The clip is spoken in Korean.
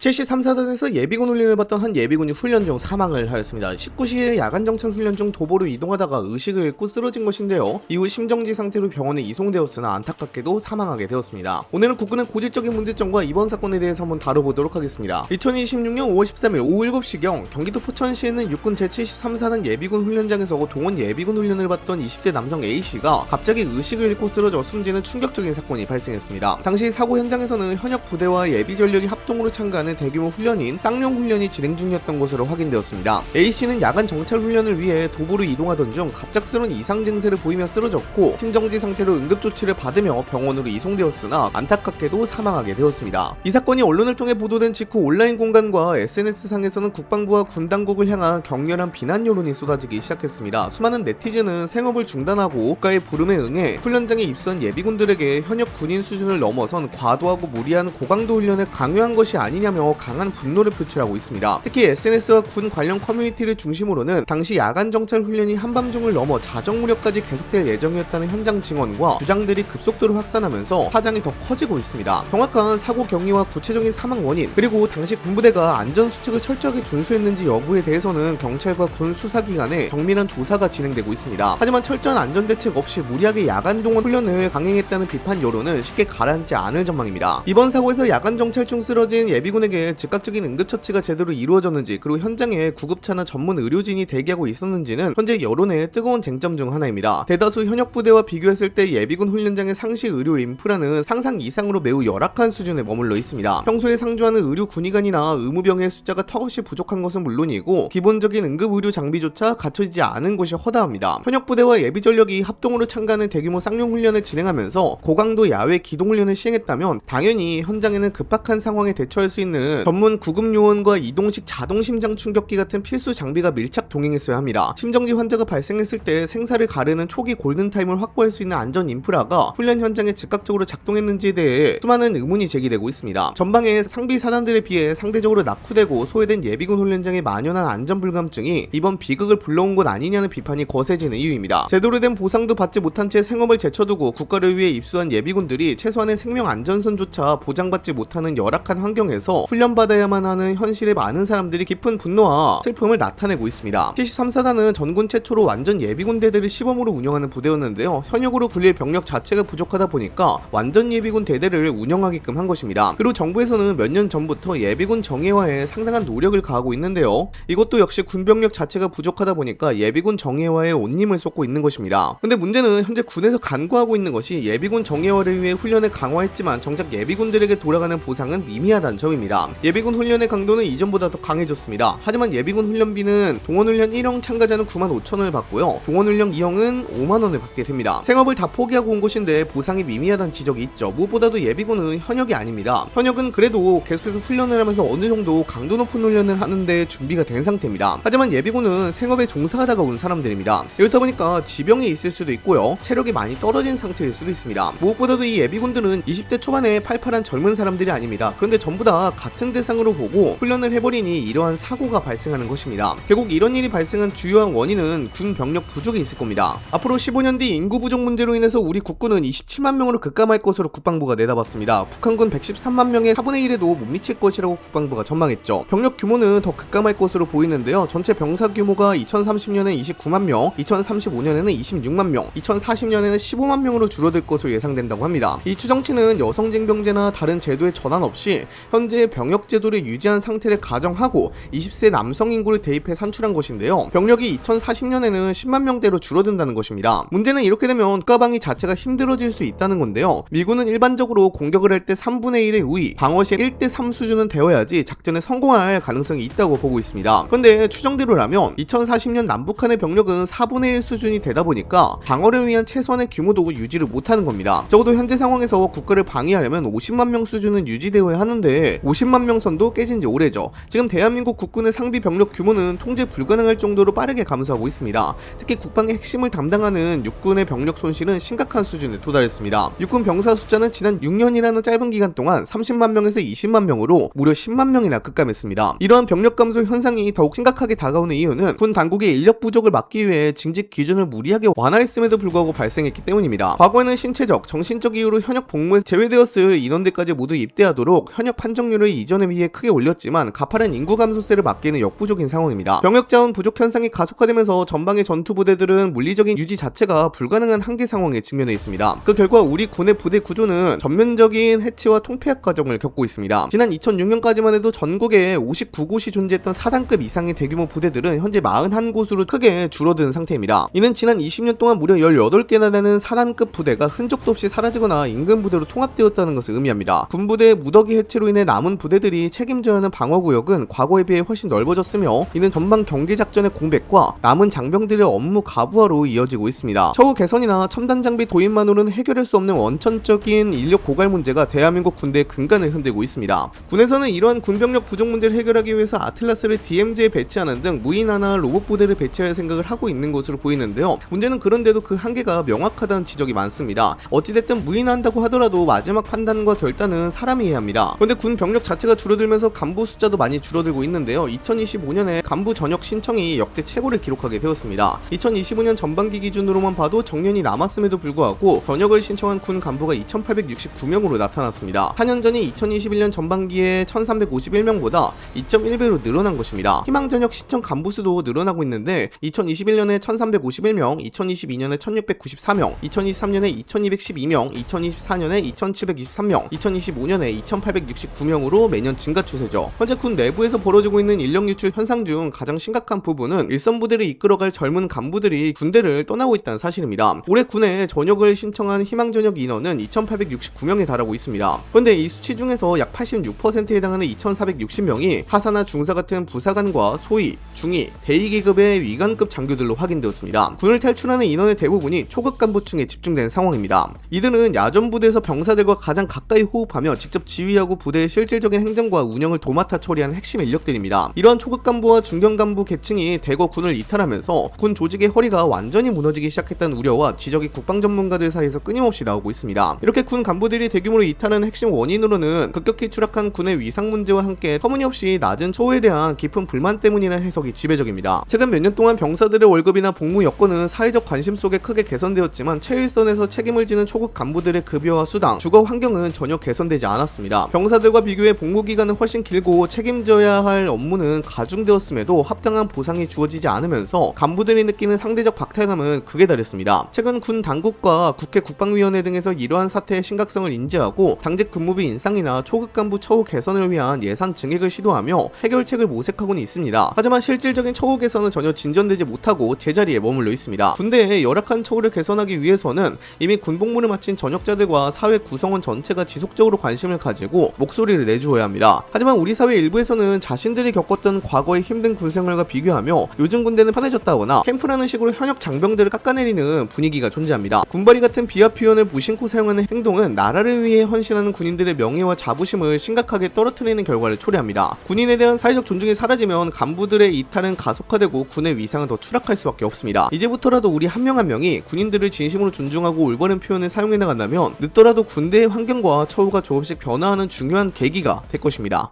73사단에서 예비군 훈련을 받던 한 예비군이 훈련 중 사망을 하였습니다. 19시에 야간 정찰 훈련 중 도보로 이동하다가 의식을 잃고 쓰러진 것인데요. 이후 심정지 상태로 병원에 이송되었으나 안타깝게도 사망하게 되었습니다. 오늘은 국군의 고질적인 문제점과 이번 사건에 대해서 한번 다뤄보도록 하겠습니다. 2026년 5월 13일 오후 7시경 경기도 포천시에는 육군 제73사단 예비군 훈련장에서 동원 예비군 훈련을 받던 20대 남성 A씨가 갑자기 의식을 잃고 쓰러져 숨지는 충격적인 사건이 발생했습니다. 당시 사고 현장에서는 현역 부대와 예비 전력이 합동으로 참가하는 대규모 훈련인 쌍용 훈련이 진행 중이었던 것으로 확인되었습니다. A씨는 야간 정찰 훈련을 위해 도보로 이동하던 중 갑작스러운 이상 증세를 보이며 쓰러졌고 심정지 상태로 응급조치를 받으며 병원으로 이송되었으나 안타깝게도 사망하게 되었습니다. 이 사건이 언론을 통해 보도된 직후 온라인 공간과 SNS상에서는 국방부와 군 당국을 향한 격렬한 비난 여론이 쏟아지기 시작했습니다. 수많은 네티즌은 생업을 중단하고 국가의 부름에 응해 훈련장에 입수한 예비군들에게 현역 군인 수준을 넘어선 과도하고 무리한 고강도 훈련을 강요한 것이 아니냐며 강한 분노를 표출하고 있습니다. 특히 SNS와 군 관련 커뮤니티를 중심으로는 당시 야간 정찰 훈련이 한밤중을 넘어 자정 무렵까지 계속될 예정이었다는 현장 증언과 주장들이 급속도로 확산하면서 파장이 더 커지고 있습니다. 정확한 사고 경위와 구체적인 사망 원인, 그리고 당시 군부대가 안전 수칙을 철저하게 준수했는지 여부에 대해서는 경찰과 군 수사기관에 정밀한 조사가 진행되고 있습니다. 하지만 철저한 안전 대책 없이 무리하게 야간 동원 훈련을 강행했다는 비판 여론은 쉽게 가라앉지 않을 전망입니다. 이번 사고에서 야간 정찰 중 쓰러진 예비군에게 즉각적인 응급처치가 제대로 이루어졌는지, 그리고 현장에 구급차나 전문 의료진이 대기하고 있었는지는 현재 여론의 뜨거운 쟁점 중 하나입니다. 대다수 현역 부대와 비교했을 때 예비군 훈련장의 상시 의료 인프라는 상상 이상으로 매우 열악한 수준에 머물러 있습니다. 평소에 상주하는 의료 군의관이나 의무병의 숫자가 턱없이 부족한 것은 물론이고 기본적인 응급 의료 장비조차 갖춰지지 않은 곳이 허다합니다. 현역 부대와 예비 전력이 합동으로 참가하는 대규모 쌍용 훈련을 진행하면서 고강도 야외 기동 훈련을 시행했다면 당연히 현장에는 급박한 상황에 대처할 수 있는 전문 구급 요원과 이동식 자동 심장 충격기 같은 필수 장비가 밀착 동행했어야 합니다. 심정지 환자가 발생했을 때 생사를 가르는 초기 골든타임을 확보할 수 있는 안전 인프라가 훈련 현장에 즉각적으로 작동했는지에 대해 수많은 의문이 제기되고 있습니다. 전방의 상비 사단들에 비해 상대적으로 낙후되고 소외된 예비군 훈련장의 만연한 안전 불감증이 이번 비극을 불러온 것 아니냐는 비판이 거세지는 이유입니다. 제대로 된 보상도 받지 못한 채 생업을 제쳐두고 국가를 위해 입수한 예비군들이 최소한의 생명 안전선조차 보장받지 못하는 열악한 환경에서 훈련받아야만 하는 현실에 많은 사람들이 깊은 분노와 슬픔을 나타내고 있습니다. 73사단은 전군 최초로 완전 예비군 대대를 시범으로 운영하는 부대였는데요. 현역으로 굴릴 병력 자체가 부족하다 보니까 완전 예비군 대대를 운영하게끔 한 것입니다. 그리고 정부에서는 몇 년 전부터 예비군 정예화에 상당한 노력을 가하고 있는데요. 이것도 역시 군병력 자체가 부족하다 보니까 예비군 정예화에 온님을 쏟고 있는 것입니다. 근데 문제는 현재 군에서 간과하고 있는 것이 예비군 정예화를 위해 훈련을 강화했지만 정작 예비군들에게 돌아가는 보상은 미미하다는 점입니다. 예비군 훈련의 강도는 이전보다 더 강해졌습니다. 하지만 예비군 훈련비는 동원훈련 1형 참가자는 95,000원을 받고요. 동원훈련 2형은 5만원을 받게 됩니다. 생업을 다 포기하고 온 곳인데 보상이 미미하다는 지적이 있죠. 무엇보다도 예비군은 현역이 아닙니다. 현역은 그래도 계속해서 훈련을 하면서 어느 정도 강도 높은 훈련을 하는데 준비가 된 상태입니다. 하지만 예비군은 생업에 종사하다가 온 사람들입니다. 이렇다 보니까 지병이 있을 수도 있고요. 체력이 많이 떨어진 상태일 수도 있습니다. 무엇보다도 이 예비군들은 20대 초반에 팔팔한 젊은 사람들이 아닙니다. 그런데 전부 다 같은 대상으로 보고 훈련을 해버리니 이러한 사고가 발생하는 것입니다. 결국 이런 일이 발생한 주요한 원인은 군 병력 부족이 있을 겁니다. 앞으로 15년 뒤 인구 부족 문제로 인해서 우리 국군은 27만 명으로 급감할 것으로 국방부가 내다봤습니다. 북한군 113만 명의 4분의 1에도 못 미칠 것이라고 국방부가 전망했죠. 병력 규모는 더 급감할 것으로 보이는데요. 전체 병사 규모가 2030년에 29만 명, 2035년에는 26만 명, 2040년에는 15만 명으로 줄어들 것으로 예상된다고 합니다. 이 추정치는 여성 징병제나 다른 제도의 전환 없이 현재의 병역 제도를 유지한 상태를 가정하고 20세 남성 인구를 대입해 산출한 것인데요. 병력이 2040년에는 10만 명대로 줄어든다는 것입니다. 문제는 이렇게 되면 국가방위 자체가 힘들어질 수 있다는 건데요. 미군은 일반적으로 공격을 할 때 3분의 1의 우위, 방어 시 1대 3 수준은 되어야지 작전에 성공할 가능성이 있다고 보고 있습니다. 그런데 추정대로라면 2040년 남북한의 병력은 4분의 1 수준이 되다 보니까 방어를 위한 최소한의 규모도 유지를 못하는 겁니다. 적어도 현재 상황에서 국가를 방위하려면 50만 명 수준은 유지되어야 하는데 50만 명 선도 깨진 지 오래죠. 지금 대한민국 국군의 상비 병력 규모는 통제 불가능할 정도로 빠르게 감소하고 있습니다. 특히 국방의 핵심을 담당하는 육군의 병력 손실은 심각한 수준에 도달했습니다. 육군 병사 숫자는 지난 6년이라는 짧은 기간 동안 30만 명에서 20만 명으로 무려 10만 명이나 급감했습니다. 이러한 병력 감소 현상이 더욱 심각하게 다가오는 이유는 군 당국의 인력 부족을 막기 위해 징집 기준을 무리하게 완화했음에도 불구하고 발생했기 때문입니다. 과거에는 신체적, 정신적 이유로 현역 복무에서 제외되었을 인원들까지 모두 입대하도록 현역 판정률을 인구의 이전에 비해 크게 올렸지만 가파른 인구 감소세를 막기에는 역부족인 상황입니다. 병역 자원 부족 현상이 가속화되면서 전방의 전투 부대들은 물리적인 유지 자체가 불가능한 한계 상황에 직면해 있습니다. 그 결과 우리 군의 부대 구조는 전면적인 해체와 통폐합 과정을 겪고 있습니다. 지난 2006년까지만 해도 전국에 59곳이 존재했던 4단급 이상의 대규모 부대들은 현재 41곳으로 크게 줄어든 상태입니다. 이는 지난 20년 동안 무려 18개나 되는 4단급 부대가 흔적도 없이 사라지거나 인근 부대로 통합되었다는 것을 의미합니다. 군부대의 무더기 해체로 인해 남은 부대들이 책임져야 하는 방어구역은 과거에 비해 훨씬 넓어졌으며 이는 전방 경계작전의 공백과 남은 장병들의 업무 가부화로 이어지고 있습니다. 처우 개선이나 첨단 장비 도입만으로는 해결할 수 없는 원천적인 인력 고갈 문제가 대한민국 군대의 근간을 흔들고 있습니다. 군에서는 이러한 군병력 부족 문제를 해결하기 위해서 아틀라스를 DMZ에 배치하는 등 무인화나 로봇 부대를 배치할 생각을 하고 있는 것으로 보이는데요. 문제는 그런데도 그 한계가 명확하다는 지적이 많습니다. 어찌됐든 무인한다고 하더라도 마지막 판단과 결단은 사람이 해야 합니다. 그런데 군 병력 자체가 줄어들면서 간부 숫자도 많이 줄어들고 있는데요. 2025년에 간부 전역 신청이 역대 최고를 기록하게 되었습니다. 2025년 전반기 기준으로만 봐도 정년이 남았음에도 불구하고 전역을 신청한 군 간부가 2869명으로 나타났습니다. 4년 전인 2021년 전반기에 1351명보다 2.1배로 늘어난 것입니다. 희망 전역 신청 간부 수도 늘어나고 있는데 2021년에 1351명, 2022년에 1694명, 2023년에 2212명, 2024년에 2723명, 2025년에 2869명으로 매년 증가 추세죠. 현재 군 내부에서 벌어지고 있는 인력 유출 현상 중 가장 심각한 부분은 일선 부대를 이끌어갈 젊은 간부들이 군대를 떠나고 있다는 사실입니다. 올해 군에 전역을 신청한 희망 전역 인원은 2869명에 달하고 있습니다. 그런데 이 수치 중에서 약 86%에 해당하는 2460명이 하사나 중사 같은 부사관과 소위, 중위, 대위 계급의 위관급 장교들로 확인되었습니다. 군을 탈출하는 인원의 대부분이 초급 간부층에 집중된 상황입니다. 이들은 야전 부대에서 병사들과 가장 가까이 호흡하며 직접 지휘하고 부대의 실질적인 행정과 운영을 도맡아 처리하는 핵심 인력들입니다. 이러한 초급 간부와 중견 간부 계층이 대거 군을 이탈하면서 군 조직의 허리가 완전히 무너지기 시작했다는 우려와 지적이 국방 전문가들 사이에서 끊임없이 나오고 있습니다. 이렇게 군 간부들이 대규모로 이탈하는 핵심 원인으로는 급격히 추락한 군의 위상 문제와 함께 터무니없이 낮은 처우에 대한 깊은 불만 때문이라는 해석이 지배적입니다. 최근 몇 년 동안 병사들의 월급이나 복무 여건은 사회적 관심 속에 크게 개선되었지만 최일선에서 책임을 지는 초급 간부들의 급여와 수당, 주거 환경은 전혀 개선되지 않았습니다. 병사들과 비교해 복무 기간은 훨씬 길고 책임져야 할 업무는 가중되었음에도 합당한 보상이 주어지지 않으면서 간부들이 느끼는 상대적 박탈감은 극에 달했습니다. 최근 군 당국과 국회 국방위원회 등에서 이러한 사태의 심각성을 인지하고 당직 근무비 인상이나 초급 간부 처우 개선을 위한 예산 증액을 시도하며 해결책을 모색하고는 있습니다. 하지만 실질적인 처우 개선은 전혀 진전되지 못하고 제자리에 머물러 있습니다. 군대의 열악한 처우를 개선하기 위해서는 이미 군복무를 마친 전역자들과 사회 구성원 전체가 지속적으로 관심을 가지고 목소리를 내주어야 합니다. 하지만 우리 사회 일부에서는 자신들이 겪었던 과거의 힘든 군생활과 비교하며 요즘 군대는 편해졌다거나 캠프라는 식으로 현역 장병들을 깎아내리는 분위기가 존재합니다. 군발이 같은 비하 표현을 무심코 사용하는 행동은 나라를 위해 헌신하는 군인들의 명예와 자부심을 심각하게 떨어뜨리는 결과를 초래합니다. 군인에 대한 사회적 존중이 사라지면 간부들의 이탈은 가속화되고 군의 위상은 더 추락할 수밖에 없습니다. 이제부터라도 우리 한 명 한 명이 군인들을 진심으로 존중하고 올바른 표현을 사용해 나간다면 늦더라도 군대의 환경과 처우가 조금씩 변화하는 중요한 계기가 될 것입니다.